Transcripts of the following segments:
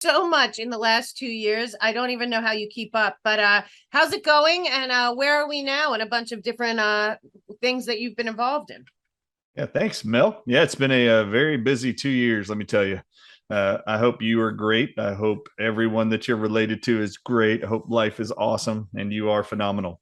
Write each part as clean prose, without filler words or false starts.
so much in the last 2 years. I don't even know how you keep up, but how's it going? And where are we now? And a bunch of different things that you've been involved in. Yeah, thanks, Mel. Yeah, it's been a very busy 2 years, let me tell you. I hope you are great. I hope everyone that you're related to is great. I hope life is awesome and you are phenomenal.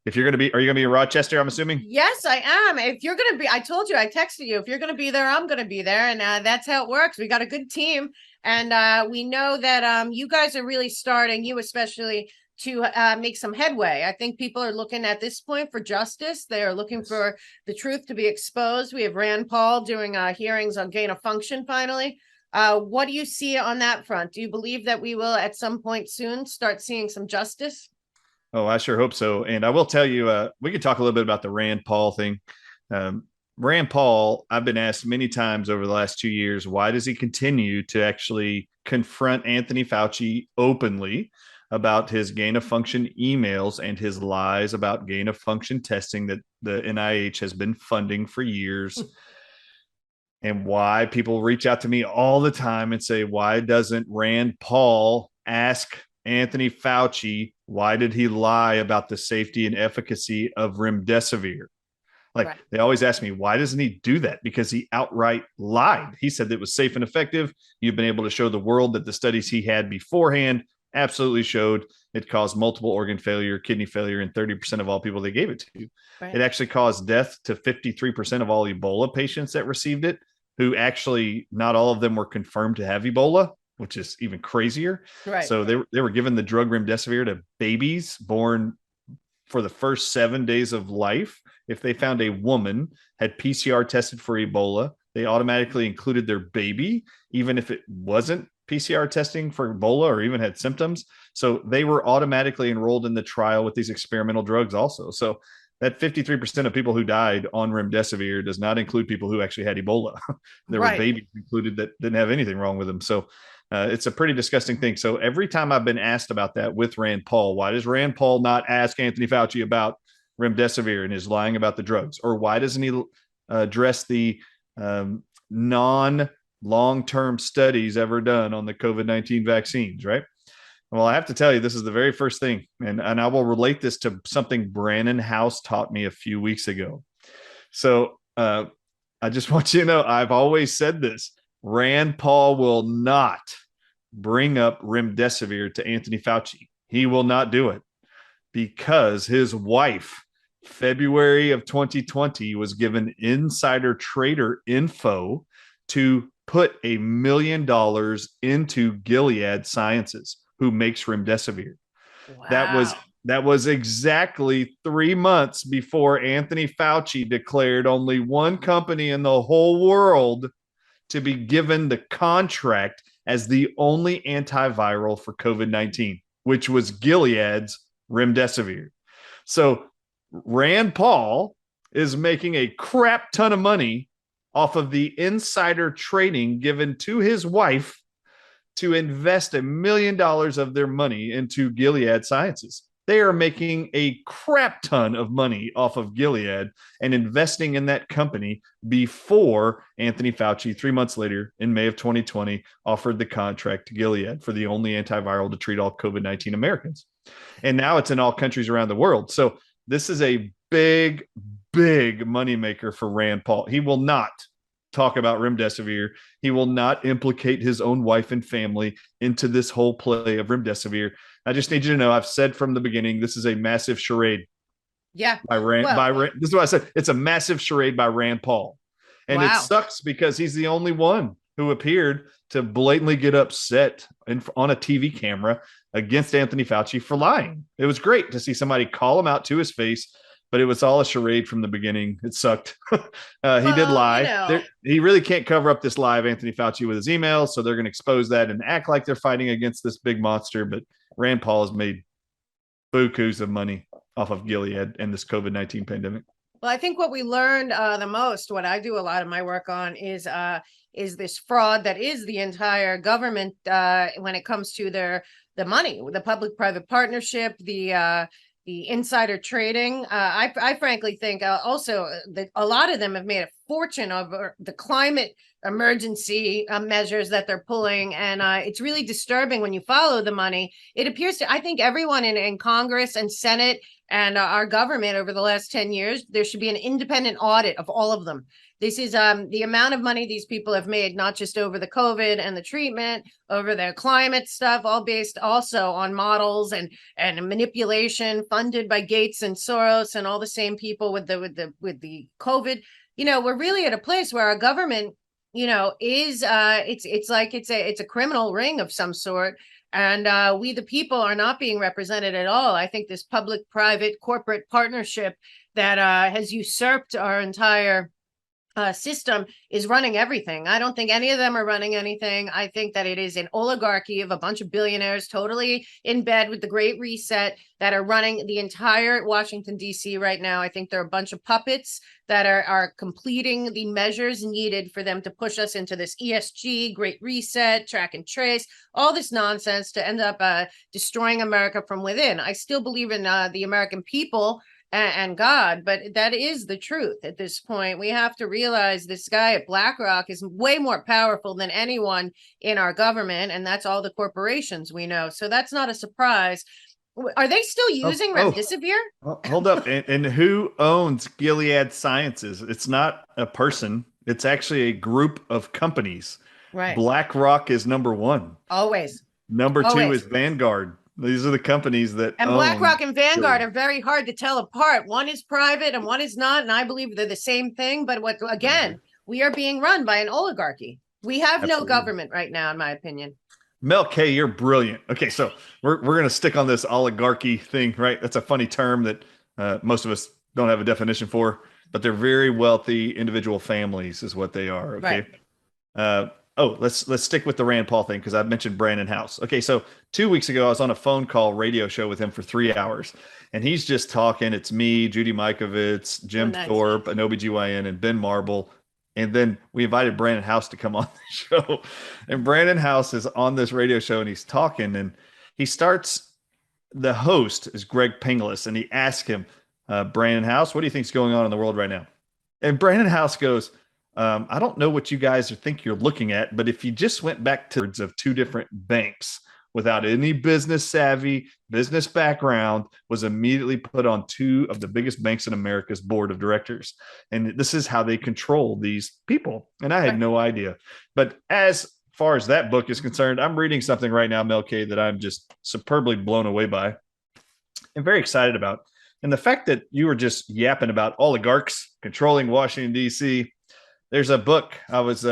If you're going to be, are you going to be in Rochester? I'm assuming. Yes, I am. If you're going to be, I told you, I texted you, if you're going to be there, I'm going to be there. And that's how it works. We got a good team. And we know that you guys are really starting, you especially, to make some headway. I think people are looking at this point for justice. They are looking Yes. for the truth to be exposed. We have Rand Paul doing hearings on gain of function finally. What do you see on that front? Do you believe that we will at some point soon start seeing some justice? Oh, I sure hope so. And I will tell you, we could talk a little bit about the Rand Paul thing. Um, Rand Paul, I've been asked many times over the last 2 years, why does he continue to actually confront Anthony Fauci openly about his gain of function emails and his lies about gain of function testing that the NIH has been funding for years? And why people reach out to me all the time and say, why doesn't Rand Paul ask Anthony Fauci, why did he lie about the safety and efficacy of remdesivir? Like Right. they always ask me, why doesn't he do that? Because he outright lied. He said that it was safe and effective. You've been able to show the world that the studies he had beforehand absolutely showed it caused multiple organ failure, kidney failure in 30% of all people they gave it to. Right. It actually caused death to 53% of all Ebola patients that received it, who actually not all of them were confirmed to have Ebola, which is even crazier. Right. So they were given the drug remdesivir to babies born for the first 7 days of life. If they found a woman had PCR tested for Ebola, they automatically included their baby, even if it wasn't PCR testing for Ebola or even had symptoms. So they were automatically enrolled in the trial with these experimental drugs also. So that 53% of people who died on remdesivir does not include people who actually had Ebola. There were Right. babies included that didn't have anything wrong with them. So it's a pretty disgusting thing. So every time I've been asked about that with Rand Paul, why does Rand Paul not ask Anthony Fauci about remdesivir and his lying about the drugs? Or why doesn't he address the non long term studies ever done on the COVID-19 vaccines, right? Well, I have to tell you, this is the very first thing, and I will relate this to something Brannon House taught me a few weeks ago. So I just want you to know, I've always said this: Rand Paul will not bring up remdesivir to Anthony Fauci. He will not do it because his wife, February of 2020, was given insider trader info to put $1 million into Gilead Sciences, who makes remdesivir. That was Wow. that was exactly 3 months before Anthony Fauci declared only one company in the whole world to be given the contract as the only antiviral for COVID-19, which was Gilead's remdesivir. So Rand Paul is making a crap ton of money off of the insider trading given to his wife to invest $1 million of their money into Gilead Sciences. They are making a crap ton of money off of Gilead and investing in that company before Anthony Fauci, 3 months later in May of 2020, offered the contract to Gilead for the only antiviral to treat all COVID-19 Americans. And now it's in all countries around the world. So this is a big, big moneymaker for Rand Paul. He will not talk about remdesivir. He will not implicate his own wife and family into this whole play of remdesivir. I just need you to know, I've said from the beginning, this is a massive charade Yeah. by Rand. Well, This is what I said. It's a massive charade by Rand Paul, and it wow. sucks because he's the only one who appeared to blatantly get upset on a TV camera against Anthony Fauci for lying. It was great to see somebody call him out to his face, but it was all a charade from the beginning. It sucked. He did Well, lie. He really can't cover up this lie of Anthony Fauci with his emails, so they're going to expose that and act like they're fighting against this big monster. But Rand Paul has made bukus of money off of Gilead and this COVID-19 pandemic. well, I think what we learned the most, what I do a lot of my work on is this fraud that is the entire government when it comes to the money, the public-private partnership, the insider trading. I frankly think also that a lot of them have made a fortune over the climate emergency measures that they're pulling. And it's really disturbing when you follow the money. It appears to, I think everyone in Congress and Senate and our government over the last 10 years, there should be an independent audit of all of them. This is the amount of money these people have made, not just over the COVID and the treatment, over their climate stuff, all based also on models and manipulation funded by Gates and Soros and all the same people with the COVID. You know, we're really at a place where our government, you know, is it's like it's a criminal ring of some sort. And we, the people, are not being represented at all. I think this public-private corporate partnership that has usurped our entire system is running everything. I don't think any of them are running anything. I think that it is an oligarchy of a bunch of billionaires totally in bed with the Great Reset that are running the entire Washington, D.C. right now. I think they're a bunch of puppets that are completing the measures needed for them to push us into this ESG, Great Reset, track and trace, all this nonsense to end up destroying America from within. I still believe in the American people and God, but that is the truth at this point. We have to realize this guy at BlackRock is way more powerful than anyone in our government, and that's all the corporations we know. So that's not a surprise. Are they still using remdesivir? Hold up. And who owns Gilead Sciences? It's not a person. It's actually a group of companies. Right. BlackRock is number one. Always. Number two is Vanguard. These are the companies that and BlackRock and Vanguard are very hard to tell apart. One is private and one is not, and I believe they're the same thing. But we are being run by an oligarchy. We have no government right now, in my opinion. Mel K, you're brilliant. Okay, so we're going to stick on this oligarchy thing, right? That's a funny term that most of us don't have a definition for, but they're very wealthy individual families is what they are. Okay. Right. Let's stick with the Rand Paul thing because I mentioned Brandon House. Okay, so 2 weeks ago I was on a phone call radio show with him for 3 hours, and he's just talking. It's me, Judy Mikovits, Jim Thorpe, an OBGYN, and Ben Marble. And then we invited Brandon House to come on the show. And Brandon House is on this radio show and he's talking, and he starts, the host is Greg Pinglis, and he asks him, Brandon House, what do you think is going on in the world right now? And Brandon House goes, I don't know what you guys think you're looking at, but if you just went back to of two different banks without any business savvy, business background, was immediately put on two of the biggest banks in America's board of directors. And this is how they control these people. And I had no idea. But as far as that book is concerned, I'm reading something right now, Mel K, that I'm just superbly blown away by and very excited about. And the fact that you were just yapping about oligarchs controlling Washington, D.C., there's a book. I was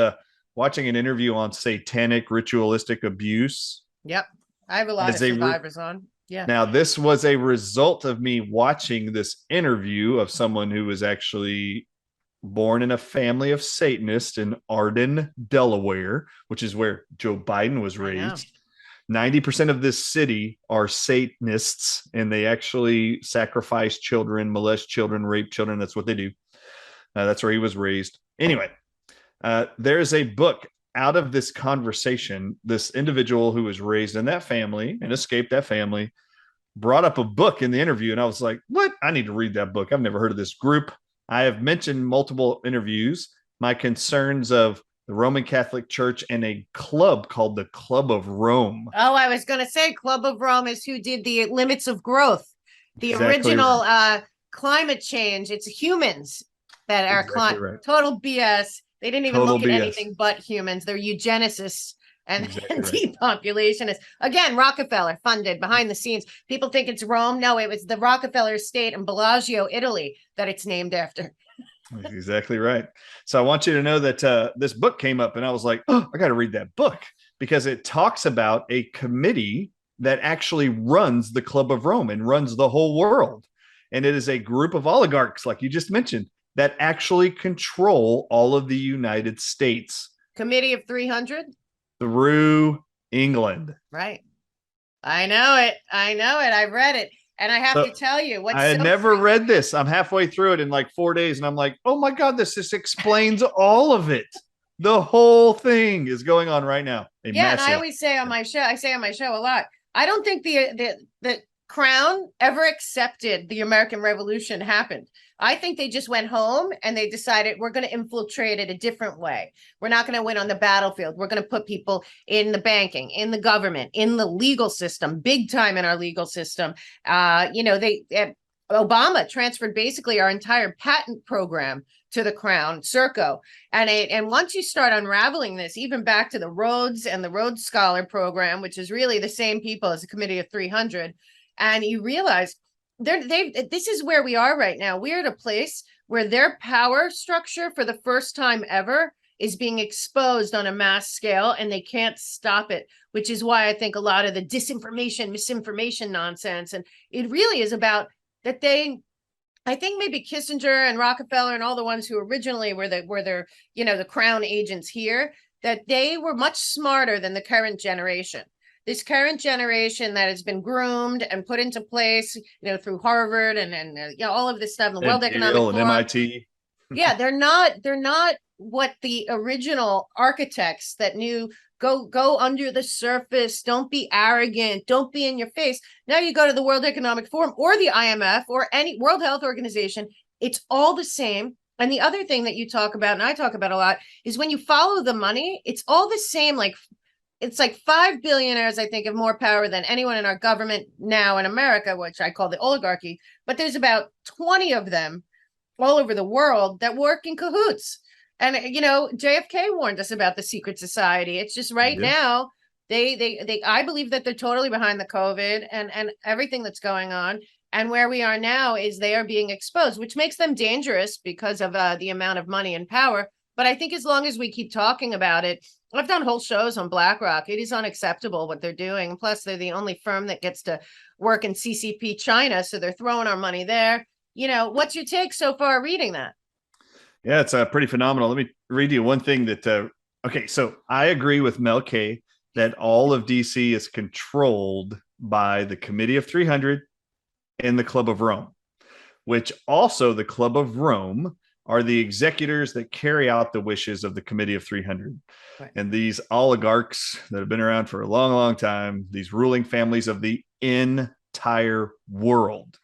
watching an interview on satanic ritualistic abuse. Yep. I have a lot of survivors on. Yeah. Now, this was a result of me watching this interview of someone who was actually born in a family of Satanists in Arden, Delaware, which is where Joe Biden was raised. 90% of this city are Satanists, and they actually sacrifice children, molest children, rape children. That's what they do. That's where he was raised. Anyway, there's a book out of this conversation. This individual who was raised in that family and escaped that family brought up a book in the interview. And I was like, what? I need to read that book. I've never heard of this group. I have mentioned multiple interviews my concerns of the Roman Catholic Church and a club called the Club of Rome. Oh, I was going to say Club of Rome is who did the limits of growth, the original climate change. It's humans that are total BS. They didn't even look at anything but humans. They're eugenicists and depopulationists. Again, Rockefeller funded behind the scenes. People think it's Rome. No, it was the Rockefeller estate in Bellagio, Italy, that it's named after. That's exactly right. So I want you to know that this book came up, and I was like, oh, I got to read that book because it talks about a committee that actually runs the Club of Rome and runs the whole world. And it is a group of oligarchs, like you just mentioned, that actually control all of the United States. Committee of 300? Through England. Right. I know it. I read it. And I have to tell you, I had never read this. I'm halfway through it in like 4 days. And I'm like, oh my God, this just explains all of it. The whole thing is going on right now. And I always say on my show, a lot. I don't think the Crown ever accepted the American Revolution happened. I think they just went home and they decided we're going to infiltrate it a different way. We're not going to win on the battlefield. We're going to put people in the banking, in the government, in the legal system, big time in our legal system. Obama transferred basically our entire patent program to the Crown, Serco. And once you start unraveling this, even back to the Rhodes and the Rhodes Scholar program, which is really the same people as the Committee of 300, and you realize this is where we are right now. We're at a place where their power structure for the first time ever is being exposed on a mass scale, and they can't stop it, which is why I think a lot of the disinformation, misinformation nonsense, and it really is about that I think maybe Kissinger and Rockefeller and all the ones who originally were the Crown agents here, that they were much smarter than the current generation. This current generation that has been groomed and put into place, through Harvard and all of this stuff, and the World Economic Forum, and MIT. Yeah, they're not what the original architects that knew. Go under the surface. Don't be arrogant. Don't be in your face. Now you go to the World Economic Forum or the IMF or any World Health Organization. It's all the same. And the other thing that you talk about, and I talk about a lot, is when you follow the money, it's all the same. It's like 5 billionaires, I think, have more power than anyone in our government now in America, which I call the oligarchy. But there's about 20 of them all over the world that work in cahoots. And, JFK warned us about the secret society. It's just right now, I believe that they're totally behind the COVID and everything that's going on. And where we are now is they are being exposed, which makes them dangerous because of the amount of money and power. But I think as long as we keep talking about it, I've done whole shows on BlackRock. It is unacceptable what they're doing. Plus, they're the only firm that gets to work in CCP China. So they're throwing our money there. What's your take so far reading that? Yeah, it's pretty phenomenal. Let me read you one thing that, okay, so I agree with Mel K that all of DC is controlled by the Committee of 300 and the Club of Rome, which also the Club of Rome are the executors that carry out the wishes of the Committee of 300. Right. And these oligarchs that have been around for a long, long time, these ruling families of the entire world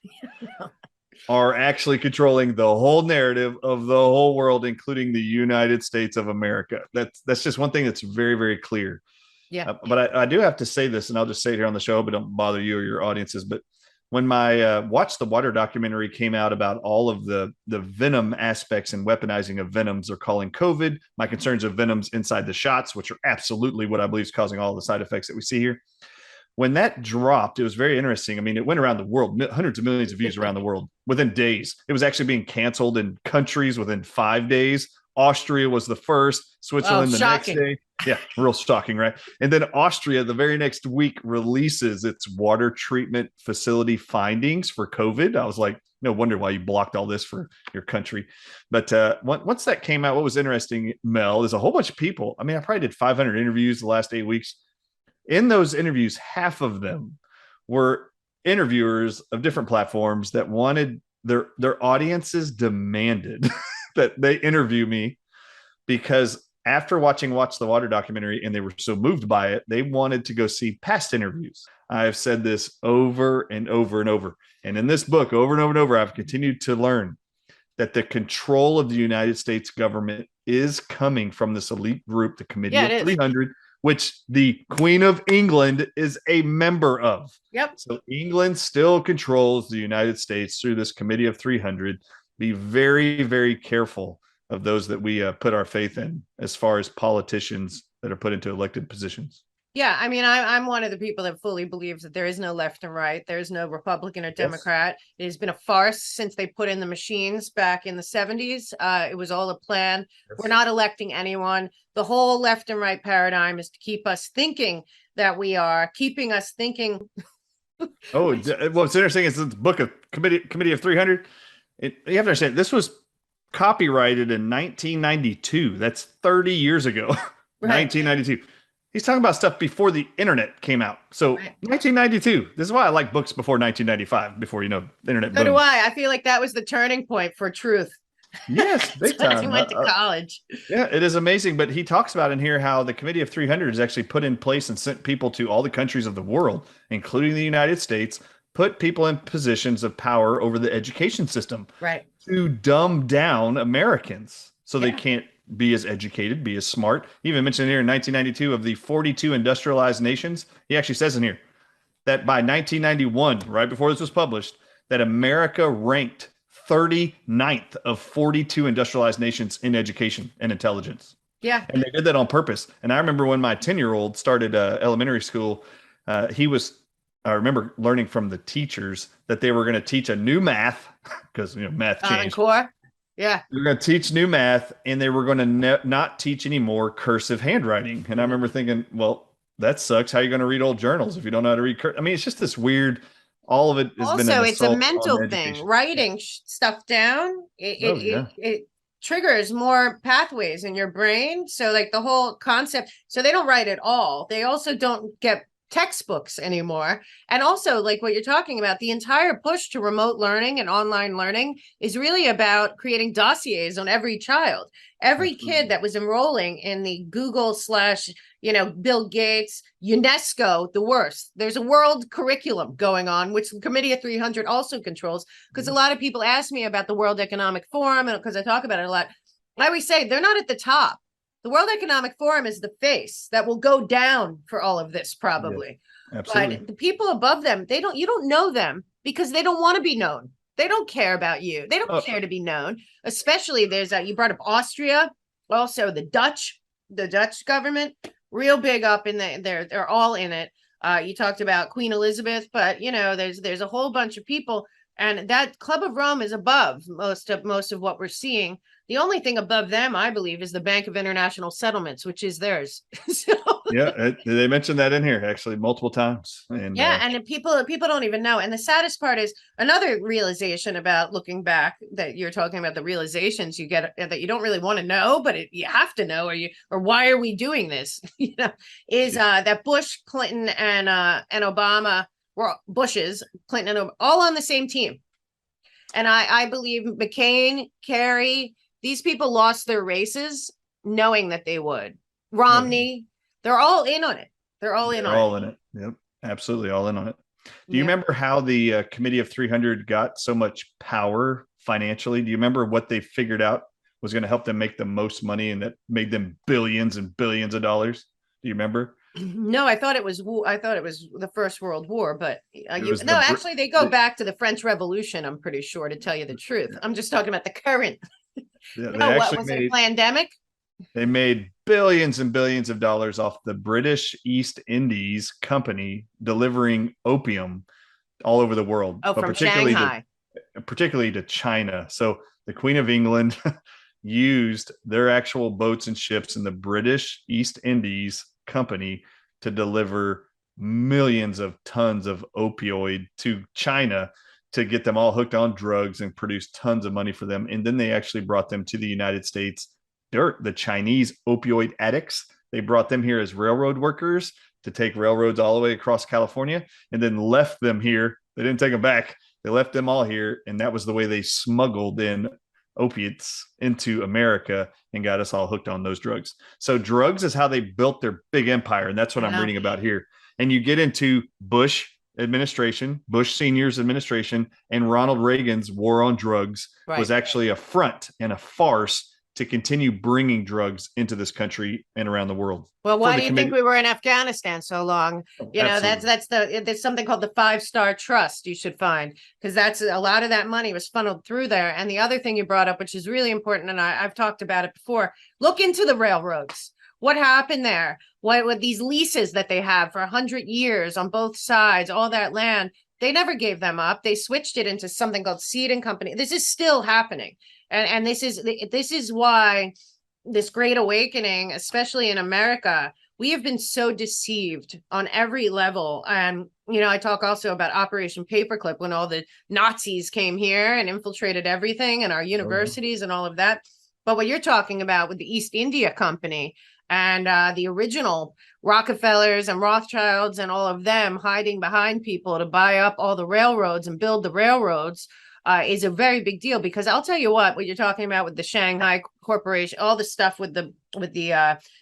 are actually controlling the whole narrative of the whole world, including the United States of America. That's just one thing that's very, very clear. Yeah. But I do have to say this, and I'll just say it here on the show, but don't bother you or your audiences. But when my Watch the Water documentary came out about all of the venom aspects and weaponizing of venoms are calling COVID, my concerns of venoms inside the shots, which are absolutely what I believe is causing all the side effects that we see here. When that dropped, it was very interesting. I mean, it went around the world, hundreds of millions of views around the world within days. It was actually being canceled in countries within 5 days. Austria was the first, Switzerland the next day. Yeah, real shocking, right? And then Austria the very next week releases its water treatment facility findings for COVID. I was like, no wonder why you blocked all this for your country. But once that came out, what was interesting, Mel, is a whole bunch of people. I mean, I probably did 500 interviews the last 8 weeks. In those interviews, half of them were interviewers of different platforms that wanted their audiences demanded that they interview me, because after watching Watch the Water documentary and they were so moved by it, they wanted to go see past interviews. I've said this over and over and over. And in this book, over and over and over, I've continued to learn that the control of the United States government is coming from this elite group, the Committee of 300, which the Queen of England is a member of. Yep. So England still controls the United States through this Committee of 300. Be very, very careful of those that we put our faith in as far as politicians that are put into elected positions. Yeah, I mean, I'm one of the people that fully believes that there is no left and right. There's no Republican or Democrat. Yes. It has been a farce since they put in the machines back in the 70s. It was all a plan. Yes. We're not electing anyone. The whole left and right paradigm is to keep us thinking that we are, keeping us thinking. What's interesting is the book of Committee of 300. You have to understand, this was copyrighted in 1992. That's 30 years ago. Right. 1992. He's talking about stuff before the internet came out. So 1992. This is why I like books before 1995, before, the internet. So do I. I feel like that was the turning point for truth. Yes, big time. He went to college. Yeah, it is amazing. But he talks about in here how the Committee of 300 is actually put in place and sent people to all the countries of the world, including the United States, put people in positions of power over the education system Right. to dumb down Americans so they Yeah. can't be as educated, be as smart. He even mentioned here in 1992 of the 42 industrialized nations, he actually says in here that by 1991, right before this was published, that America ranked 39th of 42 industrialized nations in education and intelligence. Yeah. And they did that on purpose. And I remember when my 10-year-old started elementary school, I remember learning from the teachers that they were going to teach a new math because, math Common changed. Core. Yeah. They were going to teach new math and they were going to not teach any more cursive handwriting. And I remember thinking, well, that sucks. How are you going to read old journals if you don't know how to read? I mean, it's just this weird, all of it has been an Also, it's a assault on mental thing. education. Writing stuff down, Oh, yeah. it triggers more pathways in your brain. So, like the whole concept. So they don't write at all. They also don't get textbooks anymore. And also, like what you're talking about, the entire push to remote learning and online learning is really about creating dossiers on every child. Every kid that was enrolling in the Google slash, Bill Gates, UNESCO, the worst. There's a world curriculum going on, which the Committee of 300 also controls. Because a lot of people ask me about the World Economic Forum, and because I talk about it a lot, I always say they're not at the top. The World Economic Forum is the face that will go down for all of this, probably. Yeah, absolutely. But the people above them, you don't know them because they don't want to be known. They don't care about you. They don't care to be known. Especially you brought up Austria, also the Dutch government, real big up in they're all in it. You talked about Queen Elizabeth, but there's a whole bunch of people, and that Club of Rome is above most of what we're seeing. The only thing above them, I believe, is the Bank of International Settlements, which is theirs. Yeah, they mentioned that in here actually multiple times. And and people don't even know. And the saddest part is another realization about looking back, that you're talking about the realizations you get that you don't really want to know, but you have to know, or why are we doing this? Is that Bush, Clinton, and Obama were Clinton and Obama, all on the same team. And I believe McCain, Kerry, these people lost their races knowing that they would. Romney, they're all in on it. They're all in on it. Yep, absolutely all in on it. Do you remember how the Committee of 300 got so much power financially? Do you remember what they figured out was going to help them make the most money and that made them billions and billions of dollars? Do you remember? No, I thought it was the First World War, but actually they go back to the French Revolution, I'm pretty sure, to tell you the truth. I'm just talking about the current. What was it, a pandemic? They made billions and billions of dollars off the British East Indies Company delivering opium all over the world. Oh, from Shanghai. Particularly to China. So the Queen of England used their actual boats and ships in the British East Indies Company to deliver millions of tons of opioid to China to get them all hooked on drugs and produce tons of money for them. And then they actually brought them to the United States. They're the Chinese opioid addicts. They brought them here as railroad workers to take railroads all the way across California and then left them here. They didn't take them back. They left them all here. And that was the way they smuggled in opiates into America and got us all hooked on those drugs. So drugs is how they built their big empire. And that's what I'm reading about here. And you get into Bush administration, Bush Senior's administration, and Ronald Reagan's war on drugs was actually a front and a farce to continue bringing drugs into this country and around the world. Well, why do you think we were in Afghanistan so long? There's something called the 5-Star Trust you should find, because that's a lot of that money was funneled through there. And the other thing you brought up, which is really important, and I've talked about it before, look into the railroads. What happened there? What with these leases that they have for 100 years on both sides, all that land, they never gave them up. They switched it into something called Seed and Company. This is still happening. And this is why this great awakening, especially in America, we have been so deceived on every level. And, I talk also about Operation Paperclip, when all the Nazis came here and infiltrated everything and our universities and all of that. But what you're talking about with the East India Company and the original Rockefellers and Rothschilds and all of them hiding behind people to buy up all the railroads and build the railroads is a very big deal. Because I'll tell you what you're talking about with the Shanghai Corporation, all the stuff with the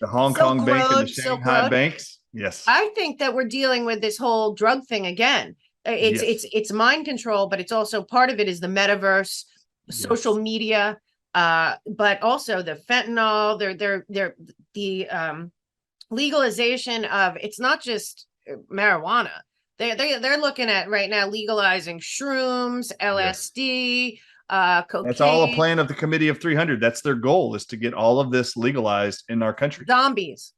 Hong Kong Bank and the Shanghai banks. Yes. I think that we're dealing with this whole drug thing again. It's mind control, but it's also part of it is the metaverse, social media, but also the fentanyl, the legalization of, it's not just marijuana. They're looking at right now legalizing shrooms, LSD, cocaine. That's all a plan of the Committee of 300. That's their goal, is to get all of this legalized in our country. Zombies.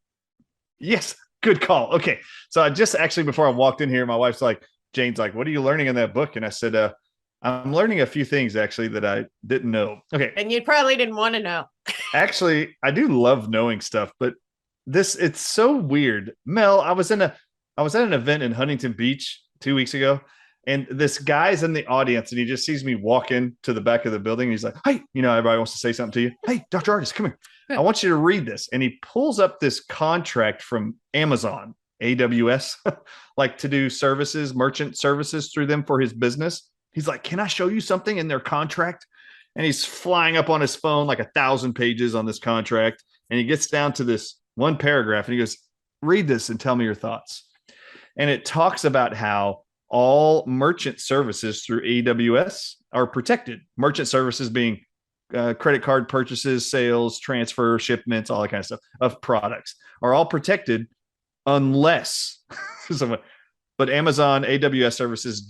Yes, good call. Okay, so I just actually, before I walked in here, my wife's like, Jane's like, what are you learning in that book? And I said, I'm learning a few things actually that I didn't know. Okay. And you probably didn't want to know. Actually, I do love knowing stuff, but it's so weird. Mel, I was at an event in Huntington Beach 2 weeks ago, and this guy's in the audience, and he just sees me walk in to the back of the building. And he's like, hey, everybody wants to say something to you. Hey, Dr. Artist, come here. I want you to read this. And he pulls up this contract from Amazon, AWS, like to do services, merchant services through them for his business. He's like, can I show you something in their contract? And he's flying up on his phone like 1,000 pages on this contract. And he gets down to this one paragraph and he goes, read this and tell me your thoughts. And it talks about how all merchant services through AWS are protected. Merchant services being credit card purchases, sales, transfer, shipments, all that kind of stuff of products are all protected unless, but Amazon AWS services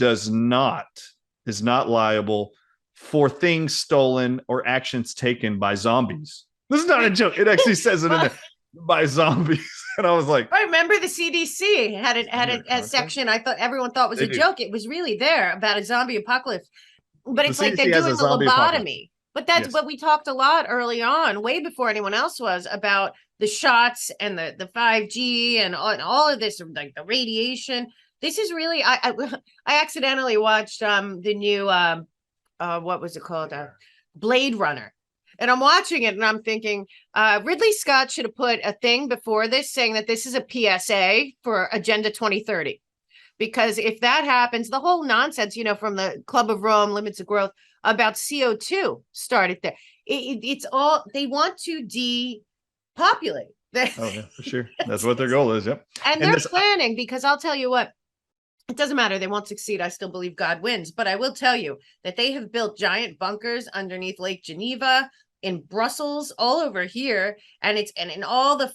is not liable for things stolen or actions taken by zombies. This is not a joke. It actually says it in there, by zombies. And I was like, I remember the CDC had a section I thought everyone thought was a joke. It was really there about a zombie apocalypse. But it's like they're doing a lobotomy. But that's what we talked a lot early on, way before anyone else was, about the shots and the 5G and all of this, like the radiation. This is really, I accidentally watched the new what was it called? Blade Runner. And I'm watching it and I'm thinking, Ridley Scott should have put a thing before this saying that this is a PSA for Agenda 2030. Because if that happens, the whole nonsense, from the Club of Rome, Limits of Growth, about CO2 started there. It's all, they want to depopulate. Oh, yeah, for sure. That's what their goal is. Yep. And they're planning, because I'll tell you what, it doesn't matter. They won't succeed. I still believe God wins. But I will tell you that they have built giant bunkers underneath Lake Geneva, in Brussels, all over here. And in all the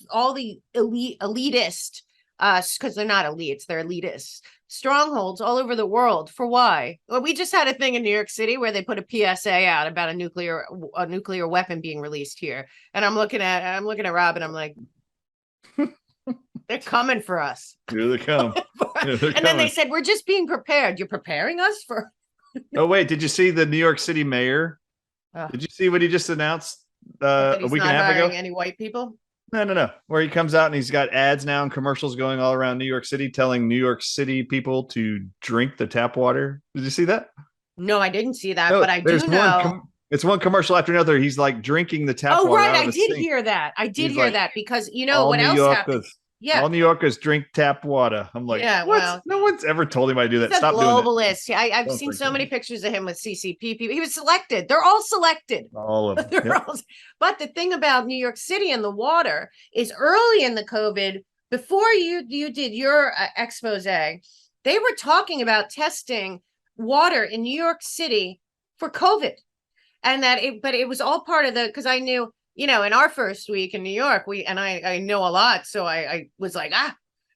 elitist, because they're not elites, they're elitists, strongholds all over the world. For why? Well, we just had a thing in New York City where they put a PSA out about a nuclear weapon being released here. And I'm looking at Rob and I'm like, they're coming for us. Here they come. Then they said, we're just being prepared. You're preparing us for. Oh, wait, did you see the New York City mayor? Did you see what he just announced a week and a half ago? Any white people? No. Where he comes out and he's got ads now and commercials going all around New York City telling New York City people to drink the tap water. Did you see that? No, I didn't see that, but I do know. It's one commercial after another. He's like drinking the tap water. Oh, right. I did hear that. Because what else happened? Yeah. All New Yorkers drink tap water. I'm like, yeah, what? Well, no one's ever told him I do that. Stop globalist. doing it. I've seen so many pictures of him with CCP people. He was selected. They're all selected. All of them. Yep. But the thing about New York City and the water is early in the COVID, before you did your expose, they were talking about testing water in New York City for COVID. And but it was all part of because I knew, in our first week in New York, I know a lot. So I was like,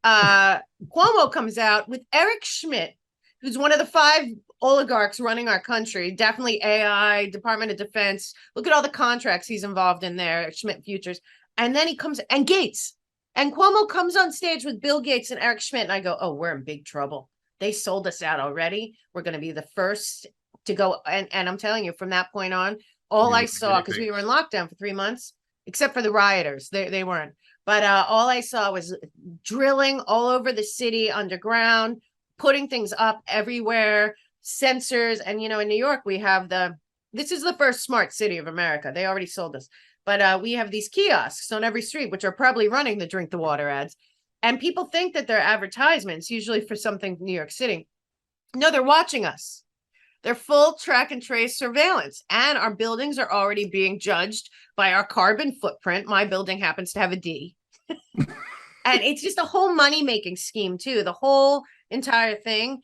Cuomo comes out with Eric Schmidt, who's one of the 5 oligarchs running our country, definitely AI, Department of Defense. Look at all the contracts he's involved in there, Schmidt Futures. And then he comes, and Gates. And Cuomo comes on stage with Bill Gates and Eric Schmidt. And I go, oh, we're in big trouble. They sold us out already. We're going to be the first to go. And I'm telling you, from that point on, all I saw, because we were in lockdown for 3 months, except for the rioters, they weren't. But all I saw was drilling all over the city underground, putting things up everywhere, sensors. And, in New York, we have this is the first smart city of America. They already sold us. But we have these kiosks on every street, which are probably running the drink the water ads. And people think that they're advertisements, usually for something New York City. No, they're watching us. They're full track and trace surveillance, and our buildings are already being judged by our carbon footprint. My building happens to have a D. And it's just a whole money-making scheme too. The whole entire thing,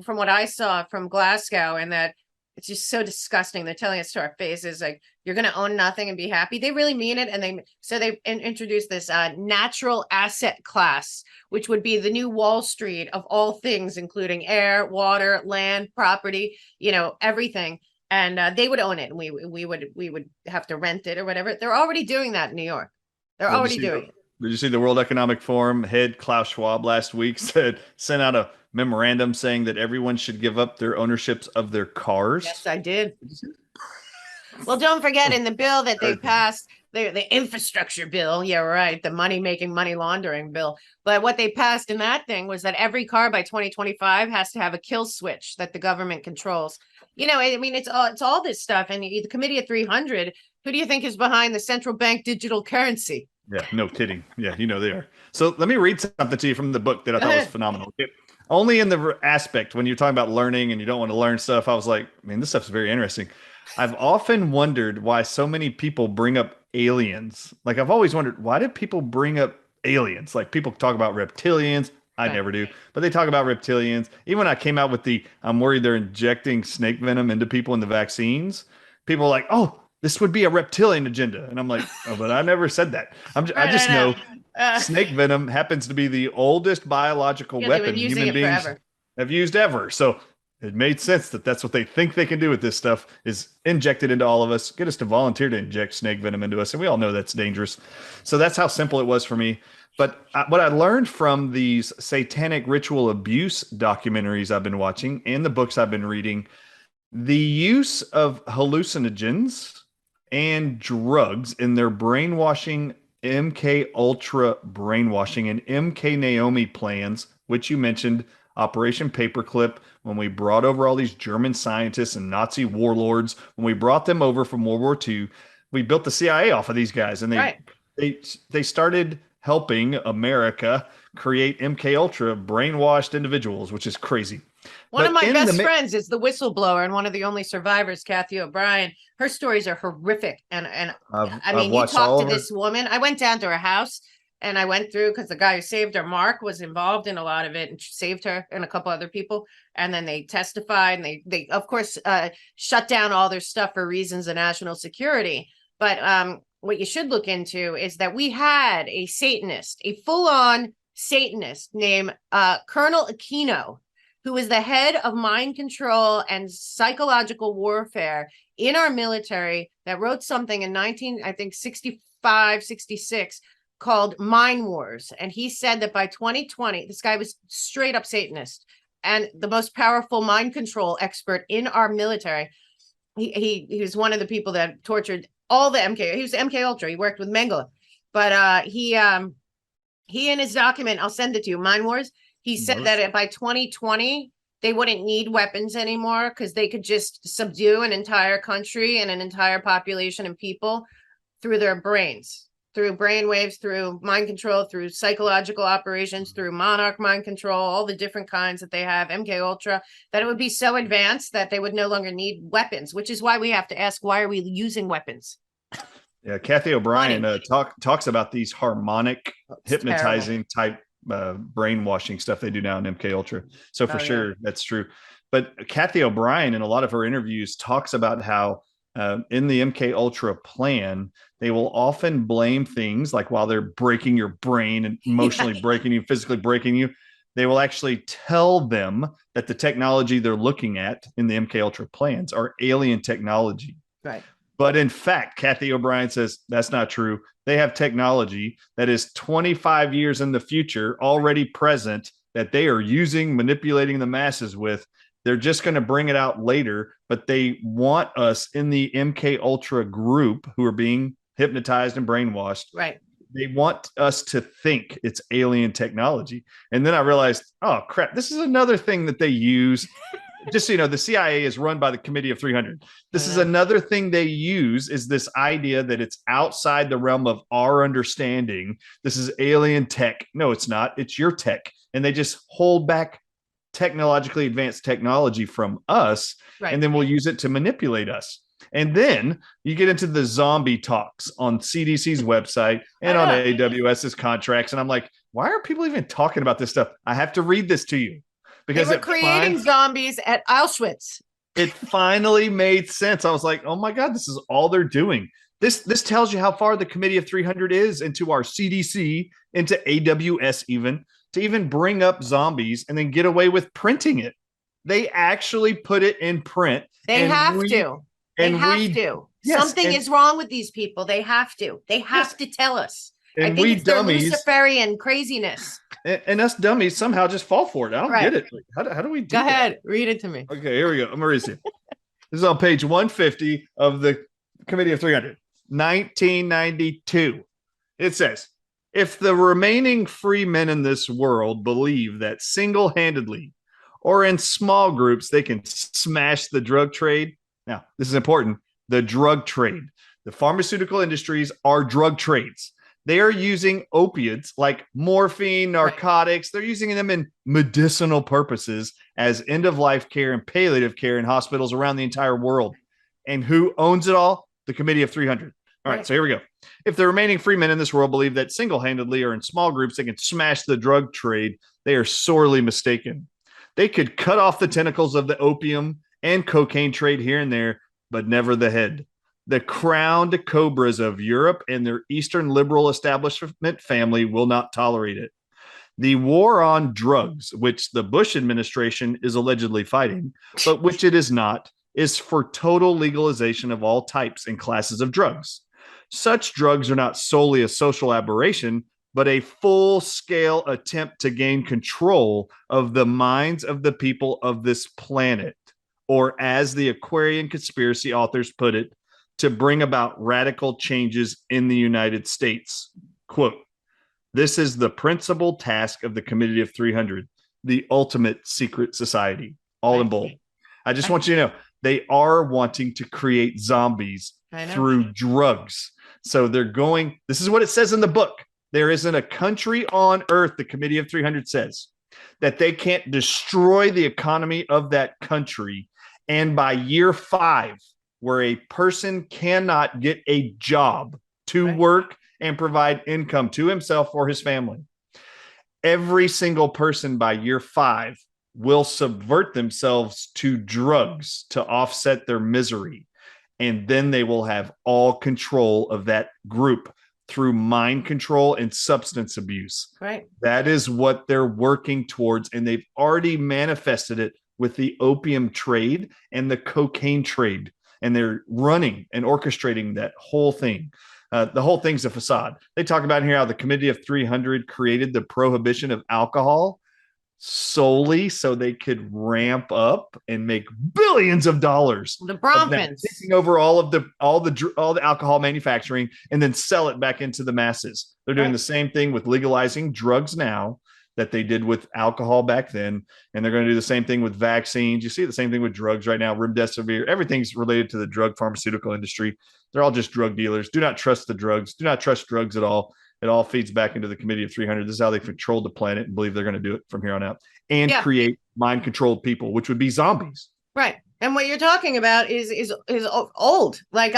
from what I saw from Glasgow, and that it's just so disgusting. They're telling us to our faces, like, you're going to own nothing and be happy. They really mean it. And they introduced this natural asset class, which would be the new Wall Street of all things, including air, water, land, property, everything. And they would own it, and we would have to rent it or whatever. They're already doing that in New York. They're already doing it. Did you see the World Economic Forum head Klaus Schwab last week sent out a memorandum saying that everyone should give up their ownerships of their cars? Yes, I did. Well, don't forget, in the bill that they passed, the infrastructure bill. Yeah, right. The money laundering bill. But what they passed in that thing was that every car by 2025 has to have a kill switch that the government controls. I mean, it's all this stuff. And the Committee of 300, who do you think is behind the central bank digital currency? Yeah, no kidding. Yeah, they are. So let me read something to you from the book that I thought was phenomenal. Only in the aspect when you're talking about learning and you don't want to learn stuff, I was like, man, this stuff's very interesting. I've often wondered why so many people bring up aliens. Like, I've always wondered, why did people bring up aliens? Like, people talk about reptilians. I never do, but they talk about reptilians. Even when I came out with I'm worried they're injecting snake venom into people in the vaccines, people are like, oh, this would be a reptilian agenda. And I'm like, oh, but I never said that. I just know snake venom happens to be the oldest biological weapon human beings have used ever. So it made sense that that's what they think they can do with this stuff, is inject it into all of us, get us to volunteer to inject snake venom into us. And we all know that's dangerous. So that's how simple it was for me. But what I learned from these satanic ritual abuse documentaries I've been watching and the books I've been reading, the use of hallucinogens and drugs in their brainwashing, MK Ultra brainwashing and MK Naomi plans, which you mentioned, Operation Paperclip, when we brought over all these German scientists and Nazi warlords, when we brought them over from World War II, we built the CIA off of these guys, and they started helping America create MK Ultra brainwashed individuals, which is crazy. One of my best friends is the whistleblower and one of the only survivors, Kathy O'Brien. Her stories are horrific. And I mean, you talk to this woman. I went down to her house and I went through, because the guy who saved her, Mark, was involved in a lot of it and saved her and a couple other people. And then they testified, and they of course, shut down all their stuff for reasons of national security. But what you should look into is that we had a Satanist, a full-on Satanist named Colonel Aquino, who was the head of mind control and psychological warfare in our military, that wrote something in 1965, 66 called Mind Wars. And he said that by 2020, this guy was straight up Satanist and the most powerful mind control expert in our military. He was one of the people that tortured all the MK. He was MK Ultra. He worked with Mengele. But he in his document, I'll send it to you, Mind Wars, he said that by 2020, they wouldn't need weapons anymore because they could just subdue an entire country and an entire population and people through their brains, through brainwaves, through mind control, through psychological operations, through monarch mind control, all the different kinds that they have, MK Ultra, that it would be so advanced that they would no longer need weapons, which is why we have to ask, why are we using weapons? Yeah, Kathy O'Brien talks about these harmonic, hypnotizing type brainwashing stuff they do now in MK Ultra. So for sure, that's true. But Kathy O'Brien, in a lot of her interviews, talks about how in the MK Ultra plan, they will often blame things like, while they're breaking your brain and emotionally breaking you, physically breaking you, they will actually tell them that the technology they're looking at in the MK Ultra plans are alien technology. Right. But in fact, Kathy O'Brien says that's not true. They have technology that is 25 years in the future, already present, that they are using, manipulating the masses with. They're just going to bring it out later, but they want us in the MK Ultra group who are being hypnotized and brainwashed. Right. They want us to think it's alien technology. And then I realized, oh, crap, this is another thing that they use. Just so you know, the CIA is run by the Committee of 300. This is another thing they use, is this idea that it's outside the realm of our understanding. This is alien tech. No, it's not. It's your tech. And they just hold back technologically advanced technology from us, and then we'll use it to manipulate us. And then you get into the zombie talks on CDC's website and on AWS's contracts. And I'm like, why are people even talking about this stuff? I have to read this to you. because were creating zombies at Auschwitz. it finally made sense. I was like, oh my God, this is all they're doing. This tells you how far the Committee of 300 is into our CDC, into AWS, to even bring up zombies and then get away with printing it. They actually put it in print. They have to. They have to. Yes, something is wrong with these people. They have to. They have to tell us. And I think it's dummies, their Luciferian craziness. And us dummies somehow just fall for it. I don't get it. Like, how do we do Go ahead. Read it to me. Okay, here we go. I'm going to read it. This is on page 150 of the Committee of 300. 1992. It says, if the remaining free men in this world believe that single-handedly or in small groups they can smash the drug trade. Now, this is important. The drug trade. The pharmaceutical industries are drug trades. They are using opiates like morphine, narcotics. They're using them in medicinal purposes as end-of-life care and palliative care in hospitals around the entire world. And who owns it all? The Committee of 300. All right, so here we go. If the remaining free men in this world believe that single-handedly or in small groups they can smash the drug trade, they are sorely mistaken. They could cut off the tentacles of the opium and cocaine trade here and there, but never the head. The crowned cobras of Europe and their Eastern liberal establishment family will not tolerate it. The war on drugs, which the Bush administration is allegedly fighting, but which it is not, is for total legalization of all types and classes of drugs. Such drugs are not solely a social aberration, but a full-scale attempt to gain control of the minds of the people of this planet, or as the Aquarian conspiracy authors put it, to bring about radical changes in the United States. Quote, this is the principal task of the Committee of 300, the ultimate secret society, all in bold. I just want you to know, they are wanting to create zombies through drugs. So they're going, this is what it says in the book. There isn't a country on earth, the Committee of 300 says, that they can't destroy the economy of that country. And by year 5, where a person cannot get a job to work and provide income to himself or his family, every single person by year 5 will subvert themselves to drugs to offset their misery. And then they will have all control of that group through mind control and substance abuse. Right. That is what they're working towards. And they've already manifested it with the opium trade and the cocaine trade. And they're running and orchestrating that whole thing. The whole thing's a facade. They talk about here how the Committee of 300 created the prohibition of alcohol solely so they could ramp up and make billions of dollars. The Bromptons taking over all the alcohol manufacturing and then sell it back into the masses. They're doing the same thing with legalizing drugs now that they did with alcohol back then, and they're going to do the same thing with vaccines. You see the same thing with drugs right now. Remdesivir, everything's related to the drug pharmaceutical industry. They're all just drug dealers. Do not trust the drugs. Do not trust drugs at all. It all feeds back into the Committee of 300. This is how they controlled the planet and believe they're going to do it from here on out and create mind-controlled people, which would be zombies. Right. And what you're talking about is old. Like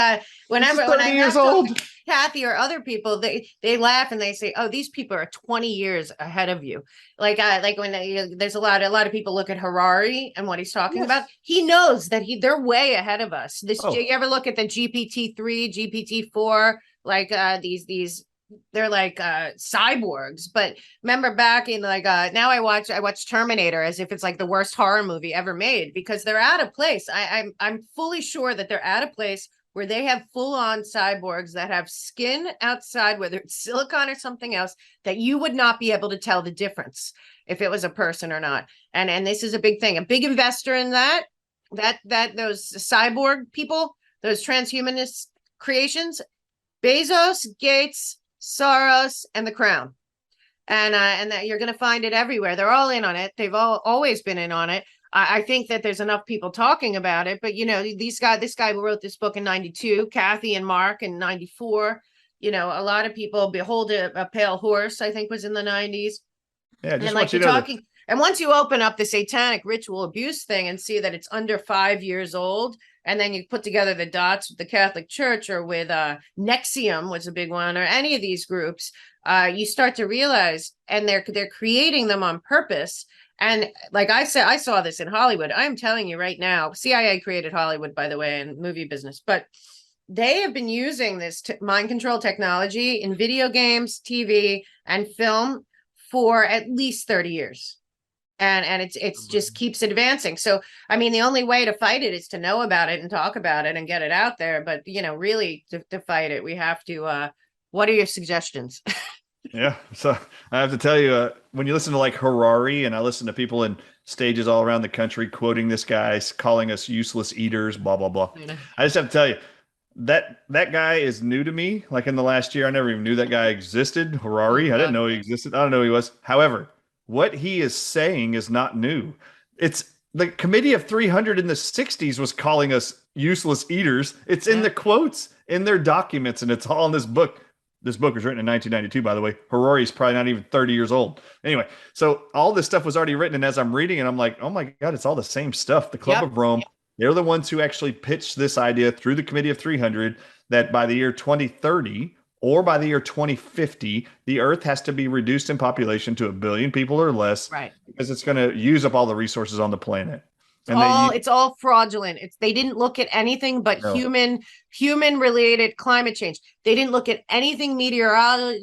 whenever when I years old. Kathy or other people, they laugh and they say, "Oh, these people are 20 years ahead of you." Like when there's a lot of people look at Harari and what he's talking about. He knows that they're way ahead of us. You ever look at the GPT-3, GPT-4, like these. They're like cyborgs, but remember back in now I watch Terminator as if it's like the worst horror movie ever made, because they're at a place. I'm fully sure that they're at a place where they have full-on cyborgs that have skin outside, whether it's silicone or something else, that you would not be able to tell the difference if it was a person or not. And this is a big thing. A big investor in that those cyborg people, those transhumanist creations, Bezos, Gates, Soros, and the Crown. And that you're going to find it everywhere. They're all in on it. They've always been in on it. I think that there's enough people talking about it, but this guy who wrote this book in 92, Kathy and Mark in 94, a lot of people, Behold a Pale Horse, I think was in the 90s. Yeah, just want you to know talking. And once you open up the satanic ritual abuse thing and see that it's under 5 years old, and then you put together the dots with the Catholic Church or with Nexium was a big one, or any of these groups, you start to realize, and they're creating them on purpose. And like I said, I saw this in Hollywood. I'm telling you right now, CIA created Hollywood, by the way, and movie business, but they have been using this mind control technology in video games, TV, and film for at least 30 years. And it's just keeps advancing. So I mean, the only way to fight it is to know about it and talk about it and get it out there. But really to fight it, we have to what are your suggestions? Yeah. So I have to tell you, when you listen to like Harari, and I listen to people in stages all around the country quoting this guy, calling us useless eaters, blah, blah, blah. I just have to tell you, that guy is new to me. Like in the last year, I never even knew that guy existed. Harari, I didn't know he existed. I don't know who he was. However, what he is saying is not new. It's the Committee of 300 in the 60s was calling us useless eaters. It's in the quotes in their documents, and it's all in this book. This book was written in 1992, by the way. Harari's probably not even 30 years old. Anyway, so all this stuff was already written, and as I'm reading it, I'm like, oh my God, it's all the same stuff. The Club of Rome, they're the ones who actually pitched this idea through the Committee of 300 that by the year 2030 or by the year 2050, the Earth has to be reduced in population to 1 billion people or less, Right. because it's going to use up all the resources on the planet. It's all fraudulent. They didn't look at anything but human related climate change. They didn't look at anything meteorology